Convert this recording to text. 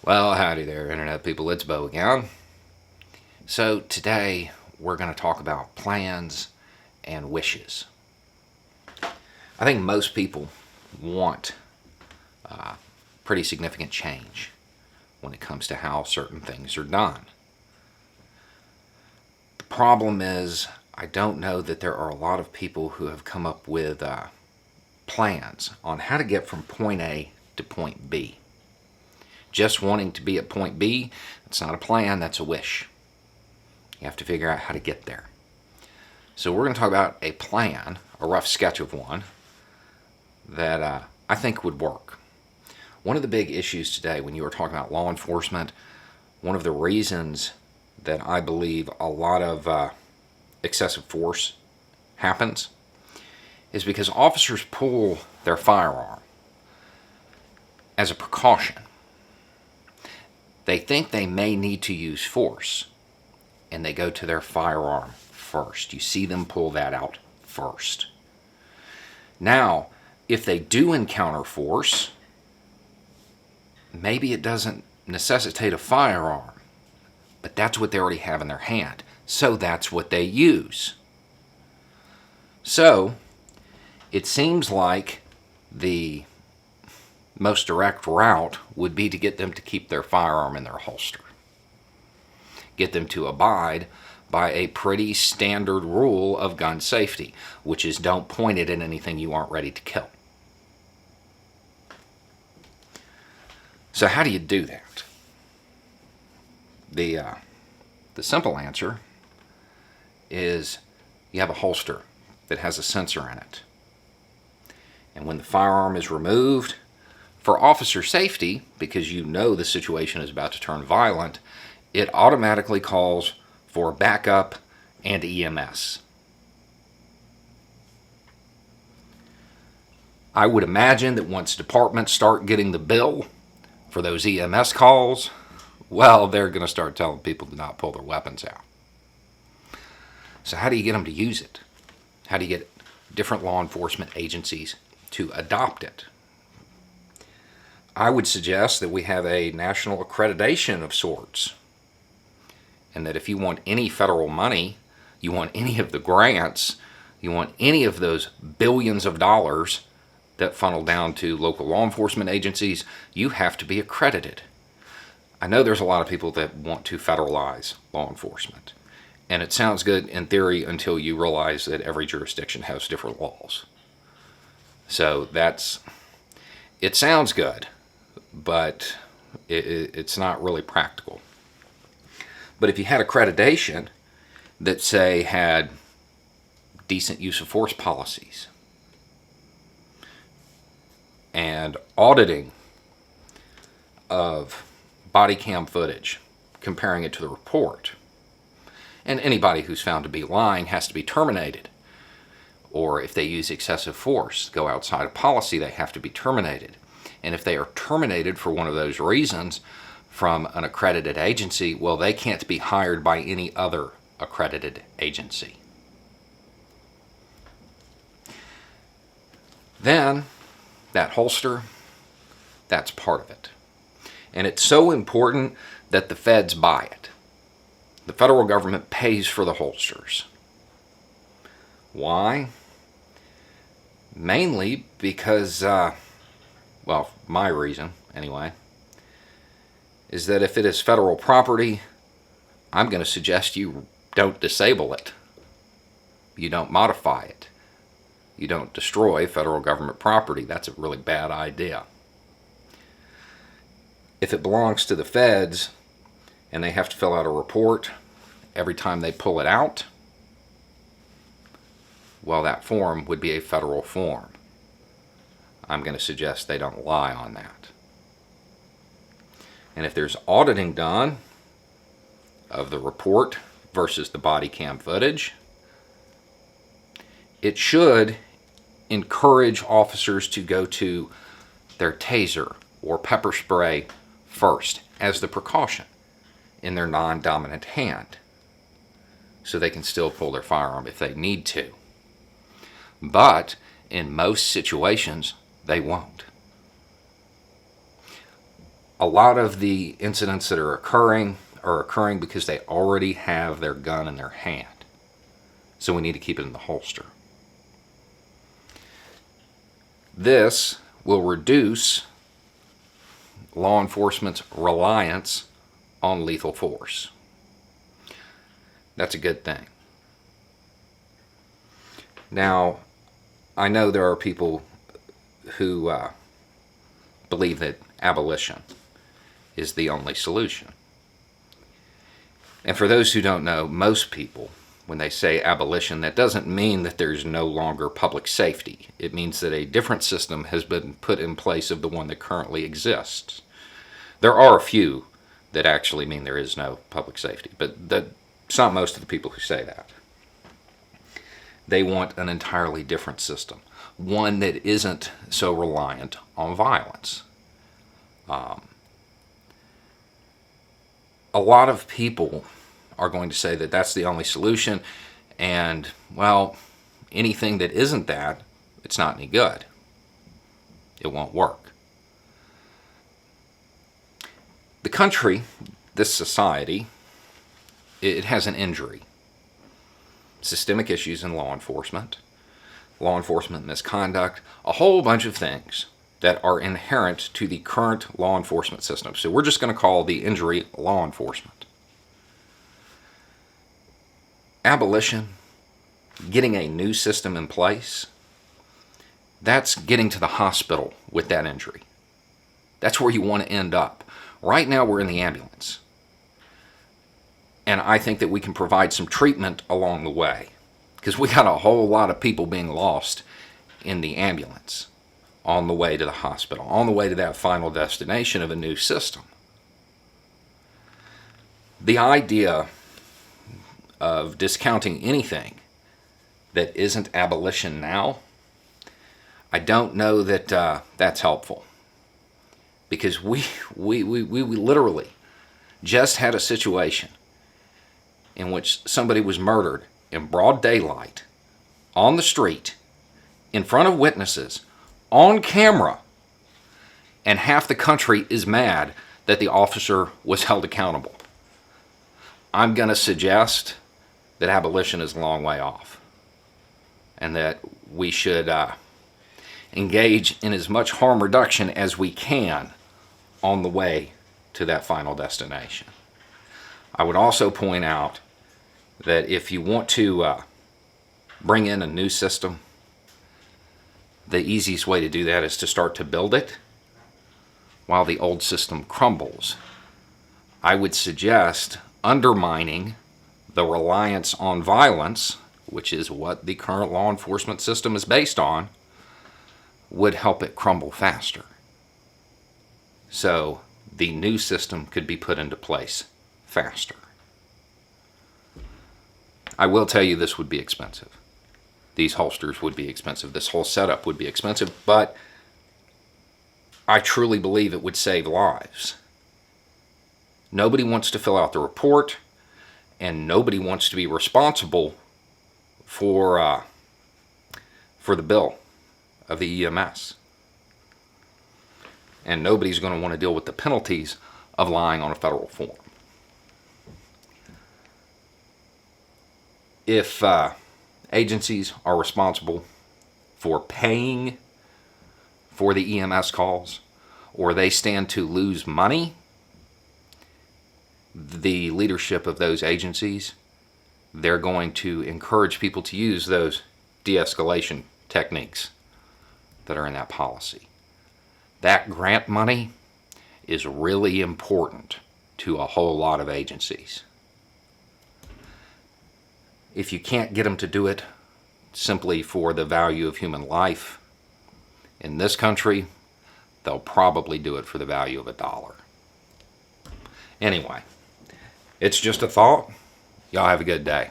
Well, howdy there, Internet people. It's Bo again. So, today we're going to talk about plans and wishes. I think most people want pretty significant change when it comes to how certain things are done. The problem is, I don't know that there are a lot of people who have come up with plans on how to get from point A to point B. Just wanting to be at point B, that's not a plan, that's a wish. You have to figure out how to get there. So we're going to talk about a plan, a rough sketch of one, that I think would work. One of the big issues today when you were talking about law enforcement, one of the reasons that I believe a lot of excessive force happens is because officers pull their firearm as a precaution. They think they may need to use force, and they go to their firearm first. You see them pull that out first. Now, if they do encounter force, maybe it doesn't necessitate a firearm, but that's what they already have in their hand, so that's what they use. So, it seems like the most direct route would be to get them to keep their firearm in their holster. Get them to abide by a pretty standard rule of gun safety, which is don't point it at anything you aren't ready to kill. So how do you do that? The simple answer is you have a holster that has a sensor in it. And when the firearm is removed, for officer safety, because you know the situation is about to turn violent, it automatically calls for backup and EMS. I would imagine that once departments start getting the bill for those EMS calls, well, they're going to start telling people to not pull their weapons out. So how do you get them to use it? How do you get different law enforcement agencies to adopt it? I would suggest that we have a national accreditation of sorts, and that if you want any federal money, you want any of the grants, you want any of those billions of dollars that funnel down to local law enforcement agencies, you have to be accredited. I know there's a lot of people that want to federalize law enforcement, and it sounds good in theory until you realize that every jurisdiction has different laws. So it sounds good, but it's not really practical. But if you had accreditation that, say, had decent use of force policies and auditing of body cam footage, comparing it to the report, and anybody who's found to be lying has to be terminated, or if they use excessive force, go outside of policy, they have to be terminated. And if they are terminated for one of those reasons from an accredited agency, well, they can't be hired by any other accredited agency. Then, that holster, that's part of it. And it's so important that the feds buy it. The federal government pays for the holsters. Why? Mainly because, well, my reason, anyway, is that if it is federal property, I'm going to suggest you don't disable it. You don't modify it. You don't destroy federal government property. That's a really bad idea. If it belongs to the feds and they have to fill out a report every time they pull it out, well, that form would be a federal form. I'm going to suggest they don't lie on that. And if there's auditing done of the report versus the body cam footage, it should encourage officers to go to their taser or pepper spray first as the precaution in their non-dominant hand, so they can still pull their firearm if they need to. But in most situations, they won't. A lot of the incidents that are occurring because they already have their gun in their hand. So we need to keep it in the holster. This will reduce law enforcement's reliance on lethal force. That's a good thing. Now, I know there are people who believe that abolition is the only solution. And for those who don't know, most people, when they say abolition, that doesn't mean that there's no longer public safety. It means that a different system has been put in place of the one that currently exists. There are a few that actually mean there is no public safety, but that's not most of the people who say that. They want an entirely different system, one that isn't so reliant on violence. A lot of people are going to say that that's the only solution, and, well, anything that isn't that, it's not any good. It won't work. The country, this society, it has an injury. Systemic issues in law enforcement misconduct, a whole bunch of things that are inherent to the current law enforcement system. So we're just going to call the injury law enforcement. Abolition, getting a new system in place, that's getting to the hospital with that injury. That's where you want to end up. Right now we're in the ambulance. And I think that we can provide some treatment along the way, because we got a whole lot of people being lost in the ambulance on the way to the hospital, on the way to that final destination of a new system. The idea of discounting anything that isn't abolition now, I don't know that that's helpful, because we literally just had a situation in which somebody was murdered in broad daylight, on the street, in front of witnesses, on camera, and half the country is mad that the officer was held accountable. I'm going to suggest that abolition is a long way off, and that we should engage in as much harm reduction as we can on the way to that final destination. I would also point out that if you want to bring in a new system, the easiest way to do that is to start to build it while the old system crumbles. I would suggest undermining the reliance on violence, which is what the current law enforcement system is based on, would help it crumble faster. So the new system could be put into place faster. I will tell you this would be expensive. These holsters would be expensive. This whole setup would be expensive, but I truly believe it would save lives. Nobody wants to fill out the report, and nobody wants to be responsible for the bill of the EMS. And nobody's going to want to deal with the penalties of lying on a federal form. If agencies are responsible for paying for the EMS calls, or they stand to lose money, the leadership of those agencies, they're going to encourage people to use those de-escalation techniques that are in that policy. That grant money is really important to a whole lot of agencies. If you can't get them to do it simply for the value of human life, in this country, they'll probably do it for the value of $1. Anyway, it's just a thought. Y'all have a good day.